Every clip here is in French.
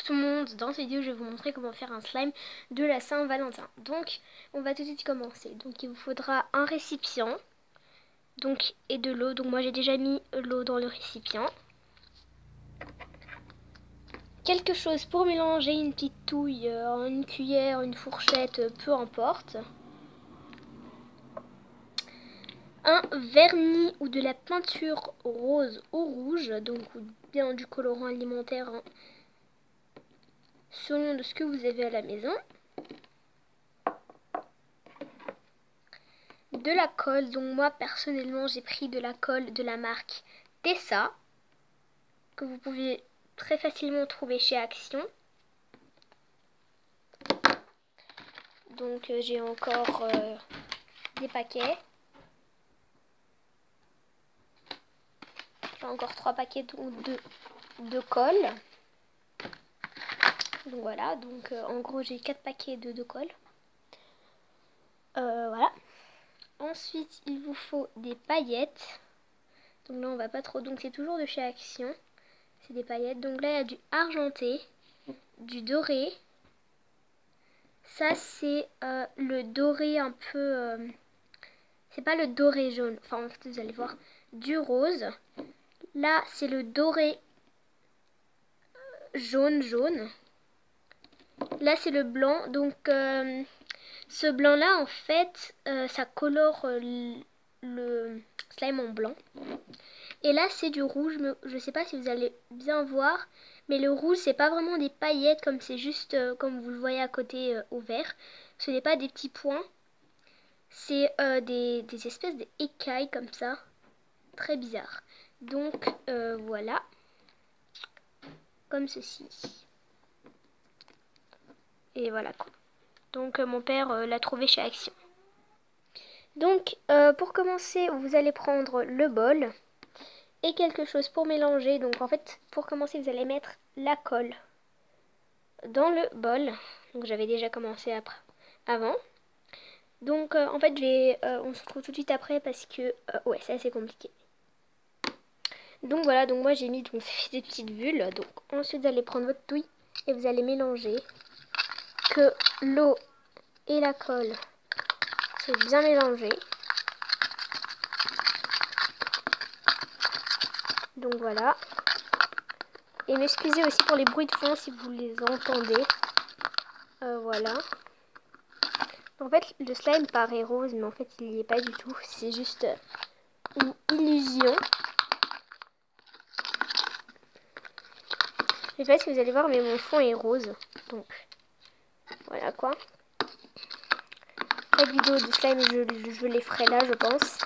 tout le monde, dans cette vidéo je vais vous montrer comment faire un slime de la Saint-Valentin. Donc on va tout de suite commencer. Donc il vous faudra un récipient et de l'eau. Donc moi j'ai déjà mis l'eau dans le récipient. Quelque chose pour mélanger, une petite touille, une cuillère, une fourchette, peu importe. Un vernis ou de la peinture rose ou rouge, donc ou bien du colorant alimentaire, hein, selon de ce que vous avez à la maison. De la colle, donc moi personnellement j'ai pris de la colle de la marque Tessa, que vous pouvez très facilement trouver chez Action. Donc j'ai encore des paquets. J'ai encore 3 paquets de colle. Donc voilà, donc en gros j'ai 4 paquets de colle. Voilà. Ensuite il vous faut des paillettes. Donc là on va pas trop, donc c'est toujours de chez Action. C'est des paillettes. Donc là il y a du argenté, du doré. Ça c'est le doré un peu... c'est pas le doré jaune, enfin en fait vous allez voir, du rose. Là c'est le doré jaune. Là c'est le blanc. Donc ce blanc là en fait ça colore le slime en blanc. Et là c'est du rouge, mais je sais pas si vous allez bien voir, mais le rouge c'est pas vraiment des paillettes comme c'est juste comme vous le voyez à côté au vert. Ce n'est pas des petits points, c'est des espèces d'écailles comme ça, très bizarre. Donc voilà, comme ceci. Et voilà quoi. Donc mon père l'a trouvé chez Action. Donc pour commencer vous allez prendre le bol et quelque chose pour mélanger. Donc en fait pour commencer vous allez mettre la colle dans le bol. Donc j'avais déjà commencé avant. Donc en fait on se retrouve tout de suite après parce que ouais c'est assez compliqué. Donc voilà, donc moi j'ai mis, donc ça fait des petites bulles. Donc ensuite vous allez prendre votre touille et vous allez mélanger, que l'eau et la colle c'est bien mélangé. Donc voilà. Et m'excusez aussi pour les bruits de fond si vous les entendez. Voilà. En fait le slime paraît rose mais en fait il n'y est pas du tout. C'est juste une illusion. Je sais pas si vous allez voir mais mon fond est rose. Donc voilà quoi. Chaque vidéo de slime je les ferai là je pense.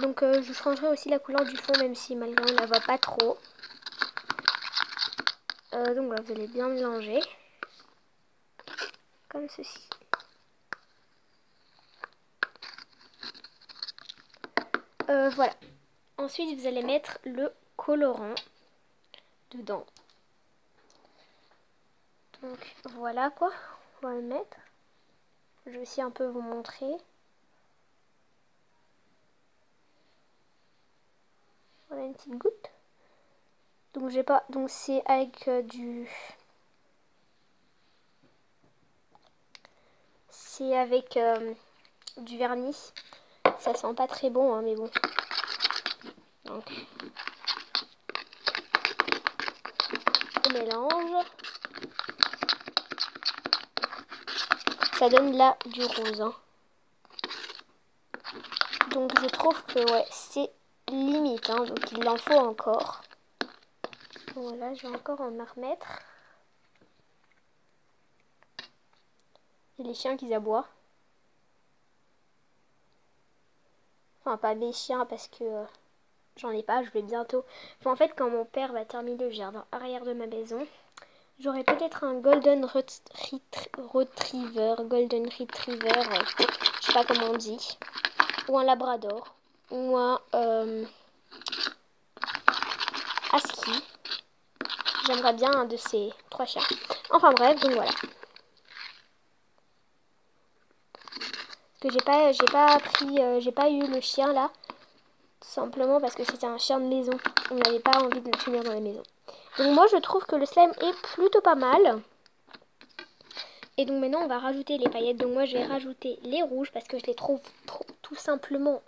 Donc je changerai aussi la couleur du fond même si malgré on ne la voit pas trop. Donc voilà, vous allez bien mélanger comme ceci. Voilà. Ensuite vous allez mettre le colorant dedans. Donc voilà quoi, on va le mettre. Je vais aussi un peu vous montrer. Voilà une petite goutte. Donc j'ai pas, donc c'est avec c'est avec du vernis. Ça sent pas très bon hein, mais bon. Donc on mélange. Ça donne là du rose. Hein. Donc je trouve que ouais c'est limite. Hein, donc il en faut encore. Voilà, je vais encore en remettre. Il y a les chiens qui aboient. Enfin pas des chiens parce que j'en ai pas, je vais bientôt. Enfin, en fait quand mon père va terminer le jardin arrière de ma maison, j'aurai peut-être un Golden Retriever, je sais pas comment on dit, ou un Labrador, ou un Husky. J'aimerais bien un de ces 3 chiens. Enfin bref, donc voilà. Parce que j'ai pas eu le chien là, tout simplement parce que c'était un chien de maison. On n'avait pas envie de le tenir dans la maison. Donc moi je trouve que le slime est plutôt pas mal. Et donc maintenant on va rajouter les paillettes. Donc moi je vais rajouter les rouges parce que je les trouve tout simplement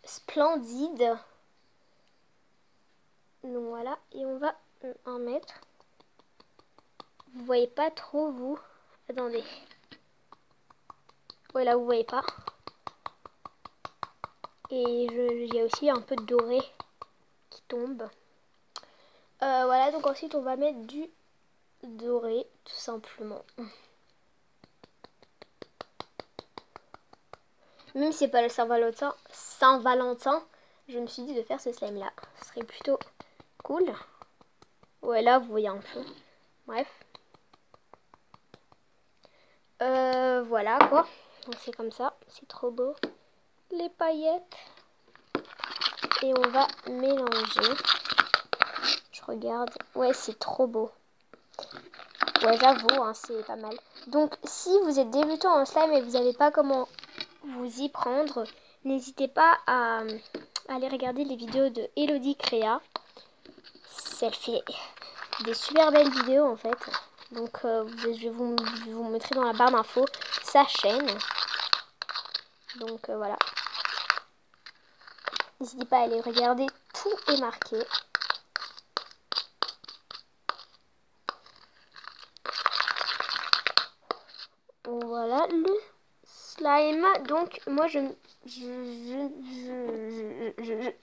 splendides. Donc voilà, et on va en mettre. Vous voyez pas trop vous. Attendez. Ouais là vous voyez pas. Et il y a aussi un peu de doré qui tombe. Voilà, donc ensuite on va mettre du doré tout simplement. Même si c'est pas le Saint-Valentin, je me suis dit de faire ce slime là. Ce serait plutôt cool. Ouais là vous voyez un peu. Bref. Voilà quoi. Donc c'est comme ça. C'est trop beau. Les paillettes. Et on va mélanger. Je regarde. Ouais c'est trop beau. Ouais j'avoue hein, c'est pas mal. Donc si vous êtes débutant en slime et vous savez pas comment vous y prendre, n'hésitez pas à aller regarder les vidéos de Elodie Créa. Elle fait des super belles vidéos en fait. Donc je vais vous mettrai dans la barre d'infos sa chaîne. Donc voilà. N'hésitez pas à aller regarder, tout est marqué. Voilà le slime. Donc moi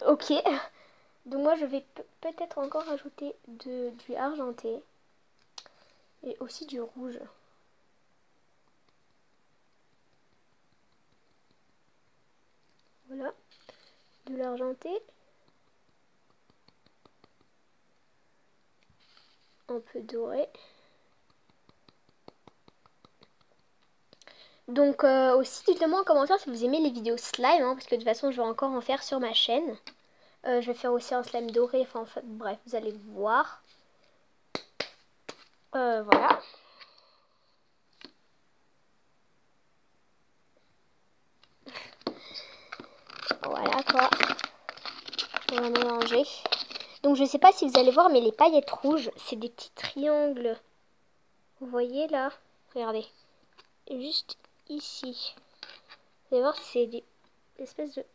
ok. Donc moi je vais peut-être encore ajouter du argenté. Et aussi du rouge. Voilà. De l'argenté. Un peu doré. Donc aussi dites-le-moi en commentaire si vous aimez les vidéos slime. Hein, parce que de toute façon je vais encore en faire sur ma chaîne. Je vais faire aussi un slime doré. Enfin en fait, bref, vous allez voir. Voilà. Voilà quoi. On va mélanger. Donc je sais pas si vous allez voir, mais les paillettes rouges, c'est des petits triangles. Vous voyez là? Regardez. Juste ici. Vous allez voir, c'est des espèces de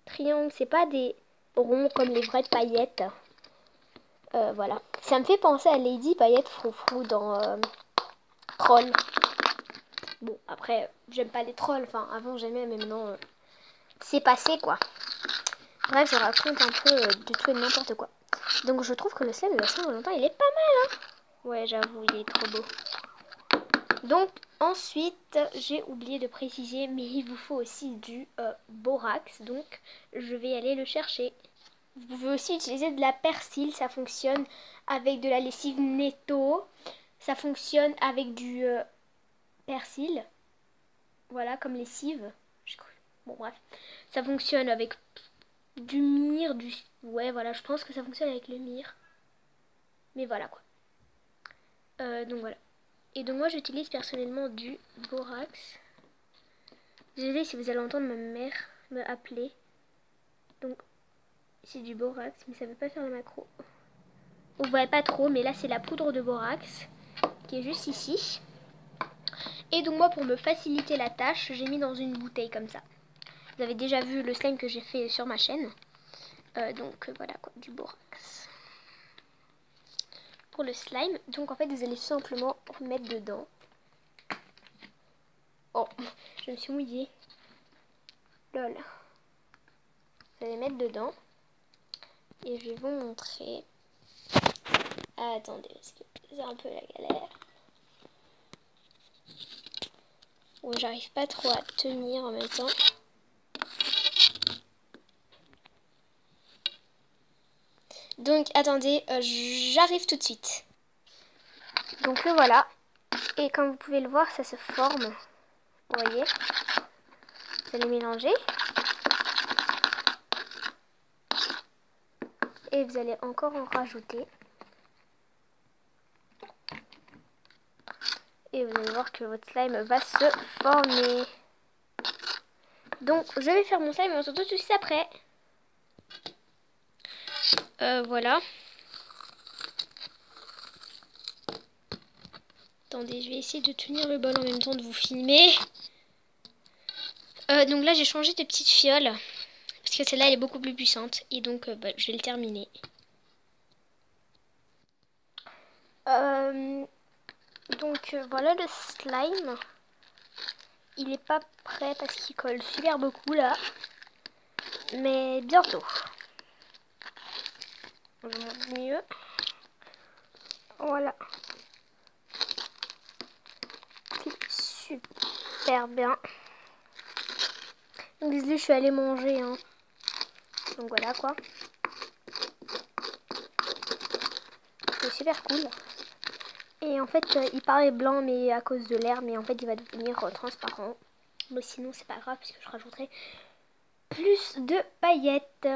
triangles. C'est pas des ronds comme les vraies paillettes. Voilà. Ça me fait penser à Lady Paillette Froufrou dans Troll. Bon, après, j'aime pas les trolls. Enfin, avant j'aimais, mais maintenant, c'est passé quoi. Bref, je raconte un peu de tout et de n'importe quoi. Donc je trouve que le slime de la Saint-Valentin, il est pas mal, hein. Ouais, j'avoue, il est trop beau. Donc ensuite, j'ai oublié de préciser, mais il vous faut aussi du borax. Donc je vais aller le chercher. Vous pouvez aussi utiliser de la persil, ça fonctionne avec de la lessive netto. Ça fonctionne avec du persil. Voilà, comme lessive. Bon bref, ça fonctionne avec du myrrhe, ouais voilà, je pense que ça fonctionne avec le myrrhe. Mais voilà quoi. Donc voilà. Et donc moi j'utilise personnellement du borax. Désolée si vous allez entendre ma mère me appeler. Donc c'est du borax, mais ça veut pas faire la macro. Vous voyez pas trop, mais là c'est la poudre de borax qui est juste ici. Et donc moi pour me faciliter la tâche, j'ai mis dans une bouteille comme ça. Vous avez déjà vu le slime que j'ai fait sur ma chaîne. Donc voilà quoi, du borax. Pour le slime, donc en fait vous allez simplement remettre dedans. Oh, je me suis mouillée. Lol. Vous allez mettre dedans. Et je vais vous montrer. Attendez, parce que c'est un peu la galère. Bon, j'arrive pas trop à tenir en même temps. Donc attendez, j'arrive tout de suite. Donc le voilà. Et comme vous pouvez le voir, ça se forme. Vous voyez? Vous allez mélanger. Et vous allez encore en rajouter. Et vous allez voir que votre slime va se former. Donc je vais faire mon slime et on se retrouve tout de suite après. Voilà. Attendez, je vais essayer de tenir le bol en même temps de vous filmer. Donc là, j'ai changé de petite fiole. Parce que celle-là, elle est beaucoup plus puissante. Et donc, je vais le terminer. Voilà le slime. Il est pas prêt parce qu'il colle super beaucoup là. Mais bientôt. Je montre mieux. Voilà. C'est super bien. Donc désolé, je suis allée manger. Hein. Donc voilà quoi. C'est super cool. Et en fait, il paraît blanc mais à cause de l'air. Mais en fait, il va devenir transparent. Mais sinon, c'est pas grave puisque je rajouterai plus de paillettes.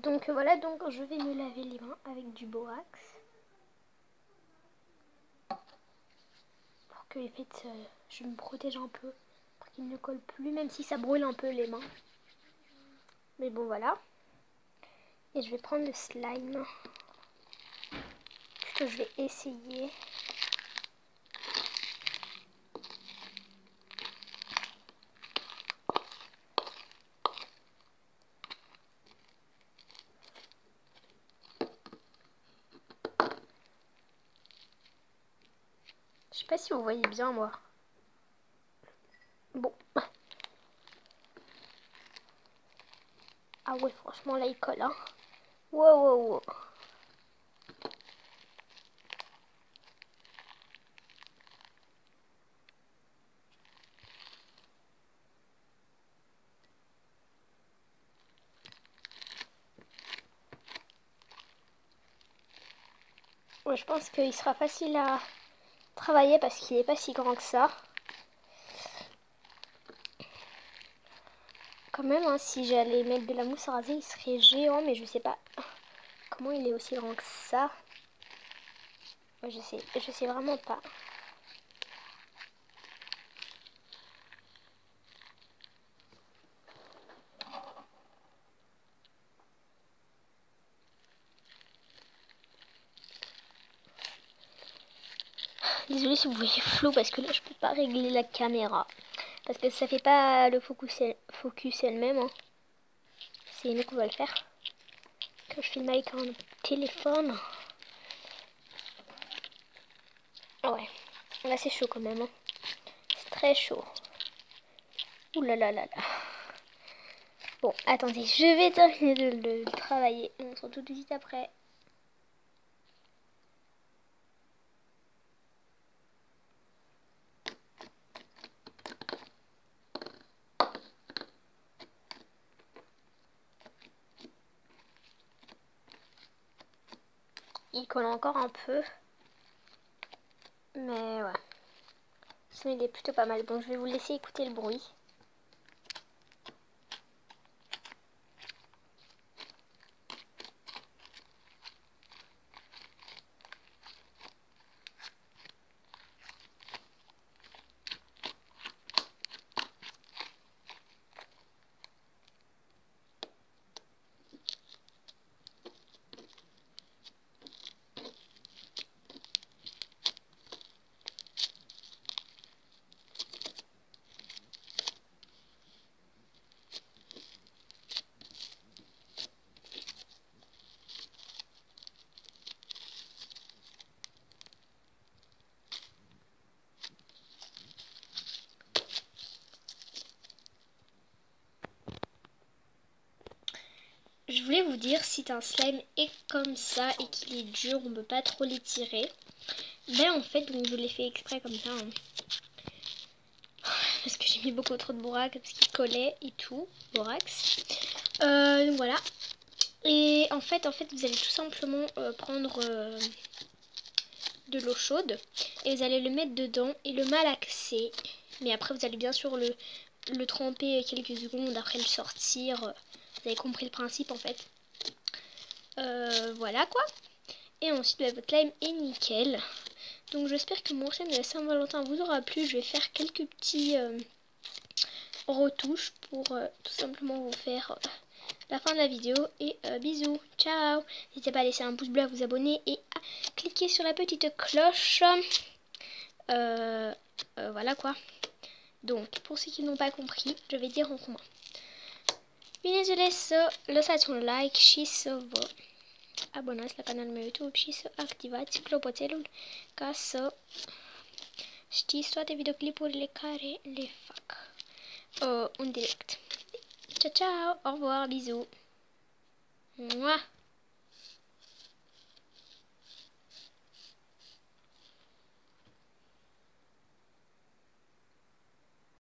Donc voilà, donc je vais me laver les mains avec du borax. Pour que en fait, je me protège un peu. Pour qu'il ne colle plus, même si ça brûle un peu les mains. Mais bon voilà. Et je vais prendre le slime. Que je vais essayer. Je sais pas si vous voyez bien moi. Bon. Ah ouais, franchement là il colle hein. Wow, wow, wow. Ouais, je pense qu'il sera facile à travailler parce qu'il n'est pas si grand que ça. Quand même, hein, si j'allais mettre de la mousse à raser, il serait géant, mais je sais pas comment il est aussi grand que ça. Ouais, je sais vraiment pas. Désolée si vous voyez flou parce que là je peux pas régler la caméra. Parce que ça fait pas le focus elle-même. Hein. C'est nous qu'on va le faire. Que je filme avec un téléphone. Ah ouais. Là c'est chaud quand même. Hein. C'est très chaud. Ouh là là là là. Bon, attendez, je vais terminer de le travailler. On se retrouve tout de suite après. Il colle encore un peu. Mais ouais. Sinon il est plutôt pas mal. Bon, je vais vous laisser écouter le bruit. voulais vous dire, si un slime est comme ça et qu'il est dur, on ne peut pas trop l'étirer. Ben en fait, donc je l'ai fait exprès comme ça. Hein. Parce que j'ai mis beaucoup trop de borax, parce qu'il collait et tout, borax. Donc voilà. Et en fait, vous allez tout simplement prendre de l'eau chaude et vous allez le mettre dedans et le malaxer. Mais après, vous allez bien sûr le tremper quelques secondes après le sortir. Vous avez compris le principe en fait. Voilà quoi. Et ensuite, votre slime est nickel. Donc j'espère que mon slime de la Saint-Valentin vous aura plu. Je vais faire quelques petits retouches pour tout simplement vous faire la fin de la vidéo. Et bisous, ciao. N'hésitez pas à laisser un pouce bleu, à vous abonner et à cliquer sur la petite cloche. Voilà quoi. Donc pour ceux qui n'ont pas compris, je vais dire en commun. Bineînțeles să lăsați un like și să vă abonați la canalul meu YouTube și să activați clopoțelul ca să știți toate videoclipurile care le fac în direct. Ciao, ciao, au revoir, bisous. Mouah.